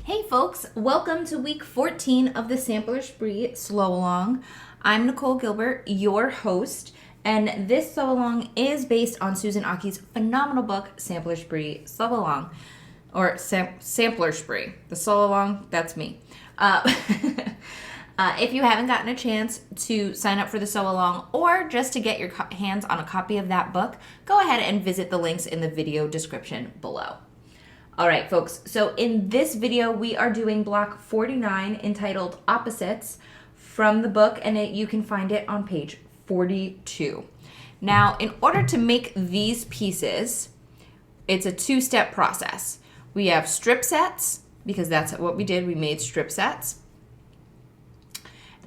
Hey folks, welcome to week 14 of the Sampler Spree Slow Along. I'm Nicole Gilbert, your host, and this Slow Along is based on Susan Aki's phenomenal book, Sampler Spree Slow Along, or Sampler Spree. The Slow Along, that's me. If you haven't gotten a chance to sign up for the Sew Along or just to get your hands on a copy of that book, go ahead and visit the links in the video description below. All right, folks, so in this video, we are doing block 49 entitled Opposites from the book, and you can find it on page 42. Now, in order to make these pieces, it's a two-step process. We have strip sets, because that's what we did. We made strip sets.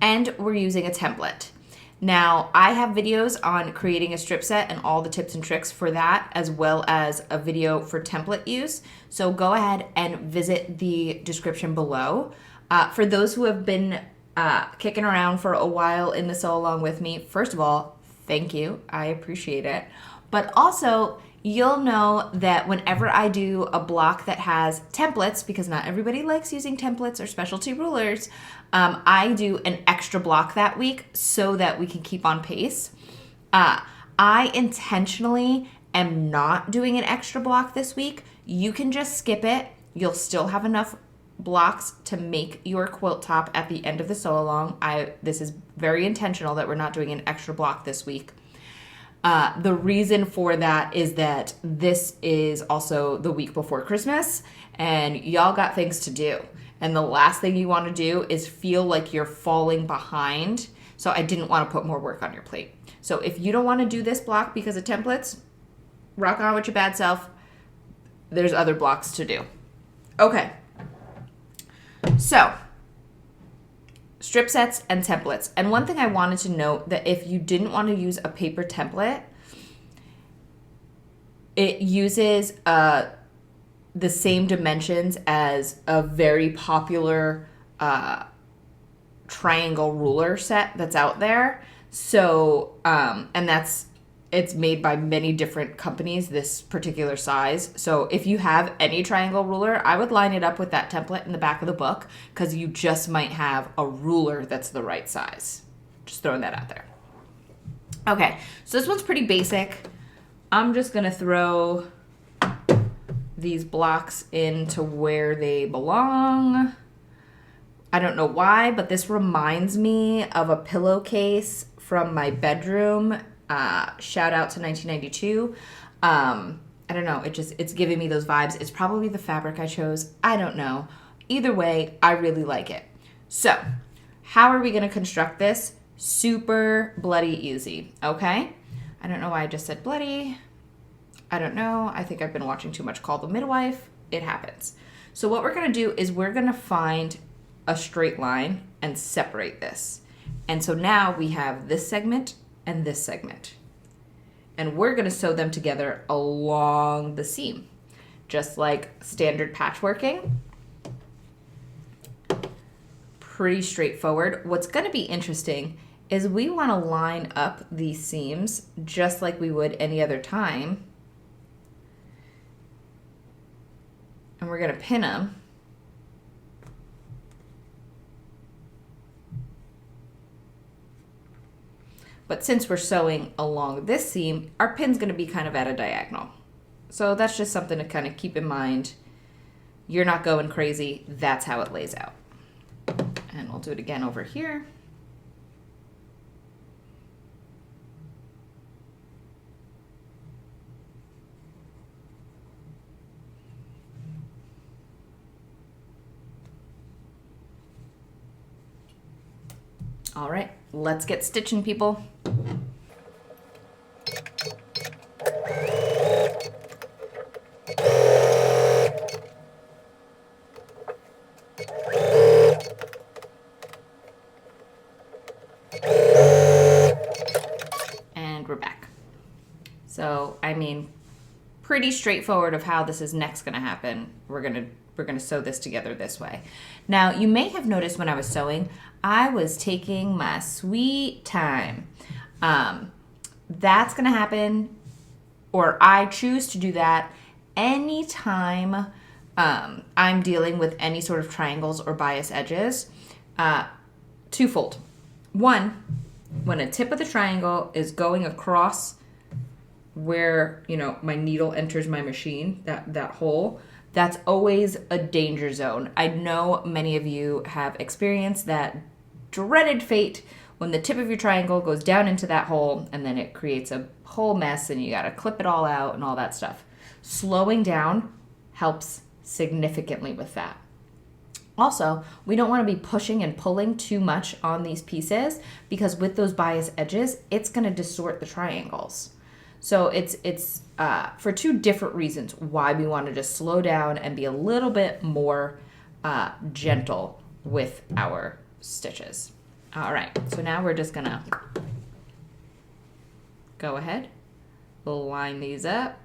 And we're using a template. Now, I have videos on creating a strip set and all the tips and tricks for that, as well as a video for template use. So go ahead and visit the description below. For those who have been kicking around for a while in the Sew Along with me, first of all, thank you. I appreciate it. But also, you'll know that whenever I do a block that has templates, because not everybody likes using templates or specialty rulers, I do an extra block that week so that we can keep on pace. I intentionally am not doing an extra block this week. You can just skip it. You'll still have enough blocks to make your quilt top at the end of the Sew Along. This is very intentional that we're not doing an extra block this week. The reason for that is that this is also the week before Christmas and y'all got things to do. And the last thing you want to do is feel like you're falling behind. So I didn't want to put more work on your plate. So if you don't want to do this block because of templates, rock on with your bad self. There's other blocks to do. Okay. So strip sets and templates. And one thing I wanted to note that if you didn't want to use a paper template, it uses the same dimensions as a very popular triangle ruler set that's out there. So, and it's made by many different companies, this particular size. So if you have any triangle ruler, I would line it up with that template in the back of the book because you just might have a ruler that's the right size. Just throwing that out there. Okay, so this one's pretty basic. I'm just gonna throw these blocks into where they belong. I don't know why, but this reminds me of a pillowcase from my bedroom. Shout out to 1992. I don't know. It's giving me those vibes. It's probably the fabric I chose. I don't know. Either way, I really like it. So how are we going to construct this? Super bloody easy. Okay. I don't know why I just said bloody. I don't know. I think I've been watching too much Call the Midwife. It happens. So what we're going to do is we're going to find a straight line and separate this. And so now we have this segment and this segment. And we're going to sew them together along the seam, just like standard patchworking. Pretty straightforward. What's going to be interesting is we want to line up these seams just like we would any other time. And we're going to pin them. But since we're sewing along this seam, our pin's going to be kind of at a diagonal. So that's just something to kind of keep in mind. You're not going crazy. That's how it lays out. And we'll do it again over here. All right, let's get stitching, people. And we're back. So, I mean, pretty straightforward of how this is next going to happen. We're going to sew this together this way. Now, you may have noticed when I was sewing, I was taking my sweet time. That's going to happen, or I choose to do that anytime I'm dealing with any sort of triangles or bias edges. Twofold. One, when a tip of the triangle is going across where, my needle enters my machine, that hole, that's always a danger zone. I know many of you have experienced that dreaded fate when the tip of your triangle goes down into that hole and then it creates a whole mess and you got to clip it all out and all that stuff. Slowing down helps significantly with that. Also, we don't want to be pushing and pulling too much on these pieces because with those bias edges, it's going to distort the triangles. So it's for two different reasons why we want to just slow down and be a little bit more gentle with our stitches. All right, so now we're just gonna go ahead, we'll line these up.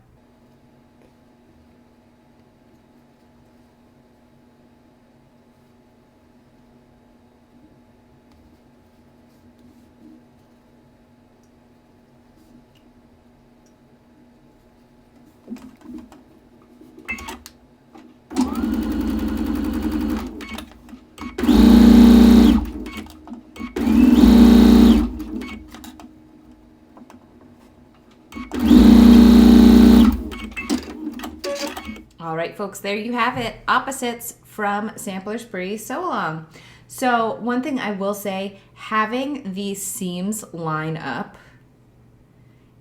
All right, folks, there you have it. Opposites from Sampler Spree Sew Along. So one thing I will say, having these seams line up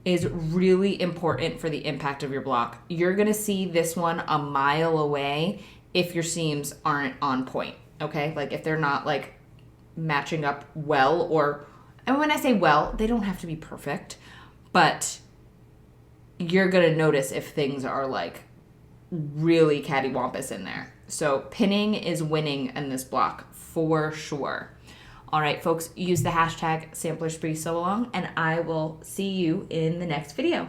is really important for the impact of your block. You're gonna see this one a mile away if your seams aren't on point, okay? Like if they're not like matching up well, and when I say well, they don't have to be perfect, but you're gonna notice if things are like really cattywampus in there. So pinning is winning in this block for sure. All right, folks, use the hashtag Sampler Spree Sew Along, and I will see you in the next video.